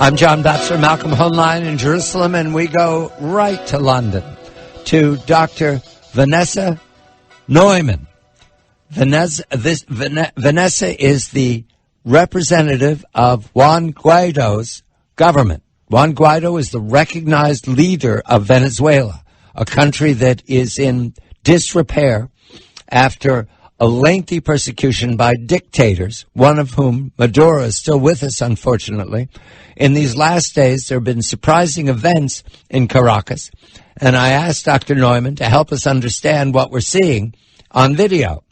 I'm John Batchelor, Malcolm Hoenlein in Jerusalem, and we go right to London to Dr. Vanessa Neumann. Vanessa is the representative of Juan Guaido's government. Juan Guaido is the recognized leader of Venezuela, a country that is in disrepair after a lengthy persecution by dictators, one of whom, Maduro, is still with us, unfortunately. In these last days, there have been surprising events in Caracas, and I asked Dr. Neumann to help us understand what we're seeing on video.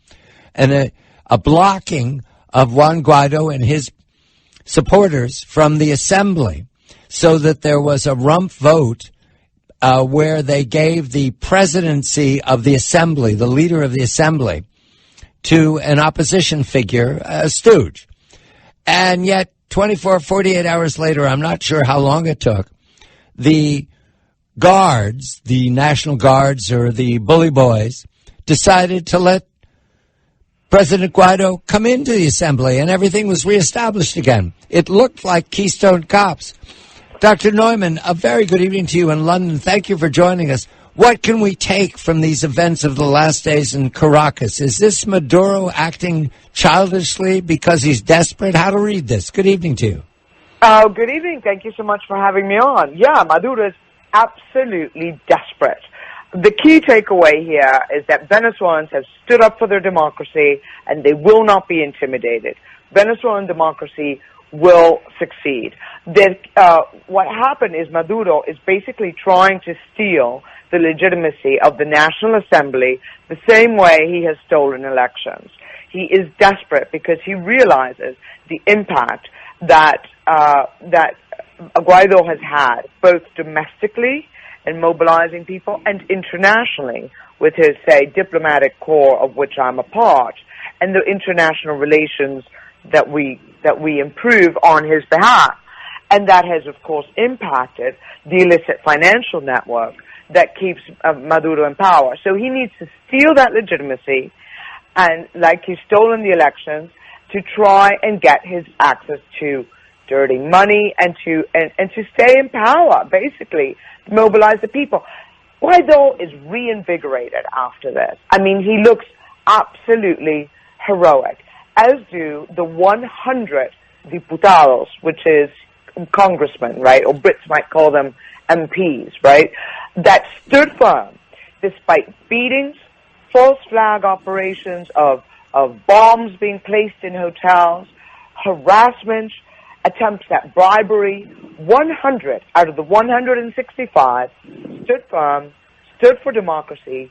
And a blocking of Juan Guaido and his supporters from the assembly, so that there was a rump vote where they gave the presidency of the assembly, the leader of the assembly, to an opposition figure, a stooge. And yet, 48 hours later, I'm not sure how long it took, the guards, the National Guards or the bully boys, decided to let President Guaido come into the assembly, and everything was reestablished again. It looked like Keystone Cops. Dr. Neumann, a very good evening to you in London. Thank you for joining us. What can we take from these events of the last days in Caracas? Is this Maduro acting childishly because he's desperate? How to read this? Good evening to you. Good evening. Thank you so much for having me on. Yeah, Maduro is absolutely desperate. The key takeaway here is that Venezuelans have stood up for their democracy, and they will not be intimidated. Venezuelan democracy will succeed. What happened is Maduro is basically trying to steal the legitimacy of the National Assembly the same way he has stolen elections. He is desperate because he realizes the impact that Guaido has had, both domestically in mobilizing people and internationally with his, say, diplomatic corps, of which I'm a part, and the international relations that we improve on his behalf. And that has, of course, impacted the illicit financial network that keeps Maduro in power. So he needs to steal that legitimacy, and like he's stolen the elections, to try and get his access to dirty money and to stay in power, basically, to mobilize the people. Guaido is reinvigorated after this. I mean, he looks absolutely heroic, as do the 100 diputados, which is congressmen, right? Or Brits might call them MPs, right? That stood firm despite beatings, false flag operations of bombs being placed in hotels, harassment, attempts at bribery. 100 out of the 165 stood firm, stood for democracy,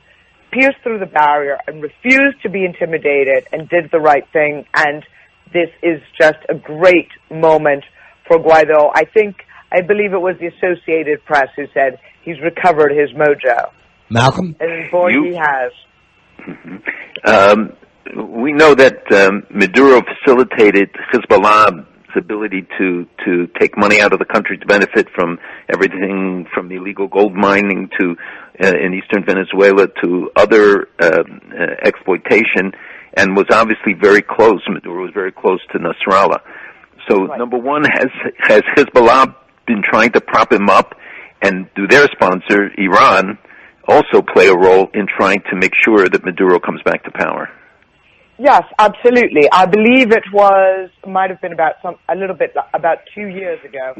pierced through the barrier, and refused to be intimidated, and did the right thing. And this is just a great moment for Guaido. I believe it was the Associated Press who said he's recovered his mojo. Malcolm? And boy, he has. We know that Maduro facilitated Hezbollah's ability to take money out of the country to benefit from everything from the illegal gold mining to in eastern Venezuela to other exploitation, and was obviously very close. Maduro was very close to Nasrallah. So, right. Number one, has Hezbollah been trying to prop him up, and do their sponsor, Iran, also play a role in trying to make sure that Maduro comes back to power? Yes, absolutely. I believe it might have been about 2 years ago,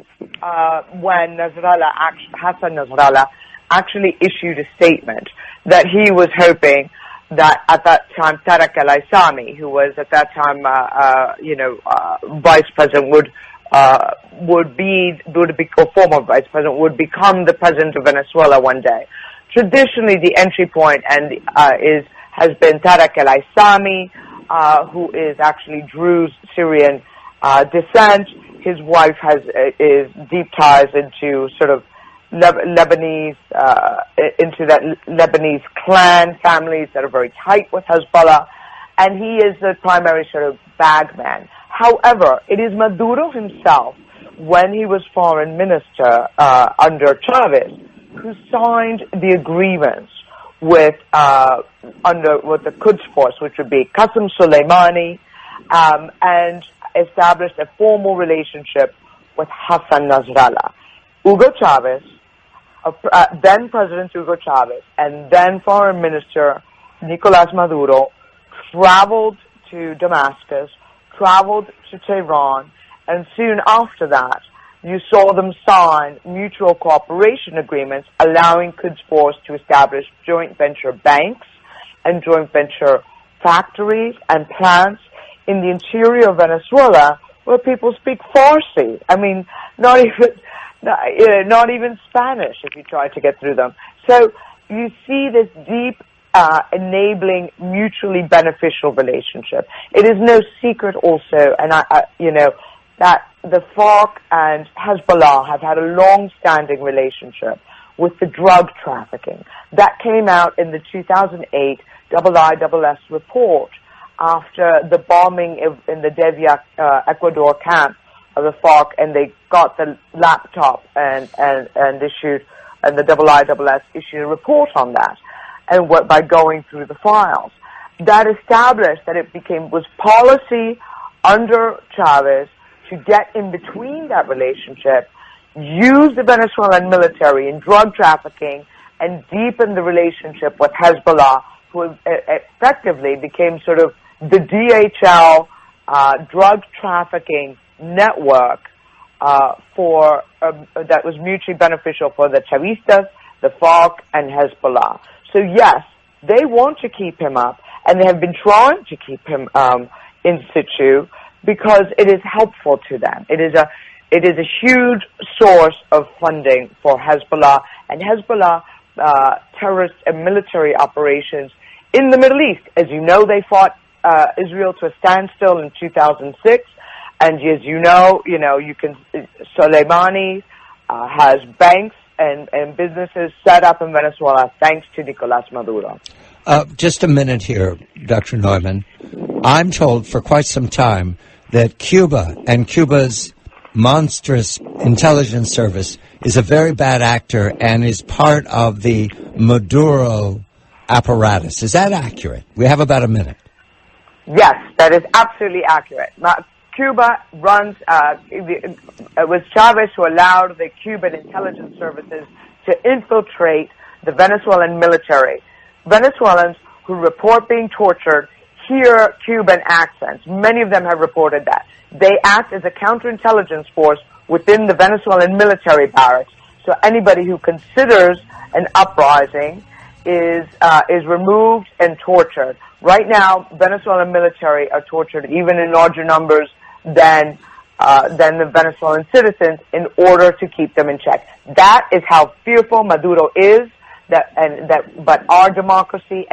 when Hassan Nasrallah actually issued a statement that he was hoping that at that time Tariq al-Aissami, who was at that time, vice president, former vice president, would become the president of Venezuela one day. Traditionally, the entry point has been Tariq al-Aissami, who is actually Druze Syrian descent. His wife is deep ties into sort of Lebanese, into that Lebanese clan families that are very tight with Hezbollah, and he is the primary sort of bagman. However, it is Maduro himself, when he was foreign minister under Chavez, who signed the agreements with the Quds Force, which would be Qasem Soleimani, and established a formal relationship with Hassan Nasrallah. Hugo Chavez, then President Hugo Chavez, and then Foreign Minister Nicolás Maduro traveled to Damascus, traveled to Tehran, and soon after that, you saw them sign mutual cooperation agreements allowing Quds Force to establish joint venture banks and joint venture factories and plants in the interior of Venezuela where people speak Farsi. I mean, not even Spanish if you try to get through them. So you see this deep, enabling, mutually beneficial relationship. It is no secret also, and that the FARC and Hezbollah have had a long-standing relationship with the drug trafficking. That came out in the 2008 IISS report after the bombing in the Devia, Ecuador camp of the FARC, and they got the laptop and issued, and the IISS issued a report on that, and by going through the files. That established that it was policy under Chavez to get in between that relationship, use the Venezuelan military in drug trafficking, and deepen the relationship with Hezbollah, who effectively became sort of the DHL drug trafficking network that was mutually beneficial for the Chavistas, the FARC, and Hezbollah. So yes, they want to keep him up, and they have been trying to keep him in situ, because it is helpful to them. It is a huge source of funding for Hezbollah, and Hezbollah terrorist and military operations in the Middle East. As you know, they fought Israel to a standstill in 2006, and as you know, Soleimani has banks and businesses set up in Venezuela thanks to Nicolás Maduro. Just a minute here, Dr. Neumann. I'm told for quite some time that Cuba and Cuba's monstrous intelligence service is a very bad actor and is part of the Maduro apparatus. Is that accurate? We have about a minute. Yes, that is absolutely accurate. Cuba runs, it was Chavez who allowed the Cuban intelligence services to infiltrate the Venezuelan military. Venezuelans who report being tortured hear Cuban accents. Many of them have reported that. They act as a counterintelligence force within the Venezuelan military barracks. So anybody who considers an uprising is removed and tortured. Right now, Venezuelan military are tortured even in larger numbers than the Venezuelan citizens in order to keep them in check. That is how fearful Maduro is. But our democracy